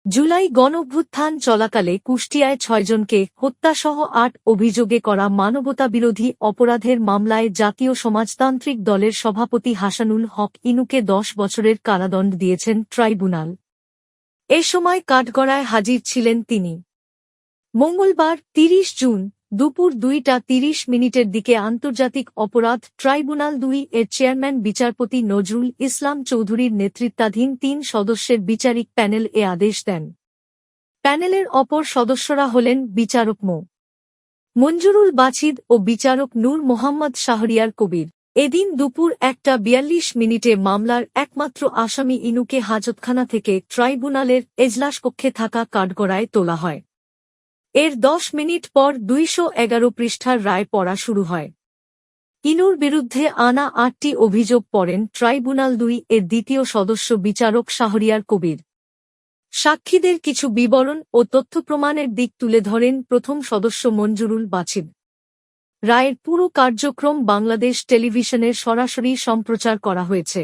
জুলাই গণঅভ্যুত্থান চলাকালে কুষ্টিয়ায় ৬ জনকে হত্যাসহ ৮ অভিযোগে করা মানবতাবিরোধী অপরাধের মামলায় জাতীয় সমাজতান্ত্রিক দলের সভাপতি হাসানুল হক ইনুকে ১০ বছরের কারাদণ্ড দিয়েছেন ট্রাইব্যুনাল। এ সময় কাঠগড়ায় হাজির ছিলেন তিনি। মঙ্গলবার ৩০ জুন দুপুর ২টা ৩০ মিনিটের দিকে আন্তর্জাতিক অপরাধ ট্রাইব্যুনাল ২ এর চেয়ারম্যান বিচারপতি নজরুল ইসলাম চৌধুরীর নেতৃত্বাধীন ৩ সদস্যের বিচারিক প্যানেল এ আদেশ দেন। প্যানেলের অপর সদস্যরা হলেন বিচারক মো. মঞ্জুরুল বাছিদ ও বিচারক নূর মোহাম্মদ শাহরিয়ার কবির। এদিন দুপুর ১টা ৪২ মিনিটে মামলার একমাত্র আসামি ইনুকে হাজতখানা থেকে ট্রাইব্যুনালের এজলাস কক্ষে থাকা কাঠগড়ায় তোলা হয়। এর ১০ মিনিট পর ২১১ পৃষ্ঠার রায় পড়া শুরু হয়। ইনুর বিরুদ্ধে আনা ৮টি অভিযোগ পড়েন ট্রাইব্যুনাল ২ এর দ্বিতীয় সদস্য বিচারক শাহরিয়ার কবির। সাক্ষীদের কিছু বিবরণ ও তথ্য প্রমাণের দিক তুলে ধরেন প্রথম সদস্য মঞ্জুরুল বাছিদ। রায়ের পুরো কার্যক্রম বাংলাদেশ টেলিভিশনের সরাসরি সম্প্রচার করা হয়েছে।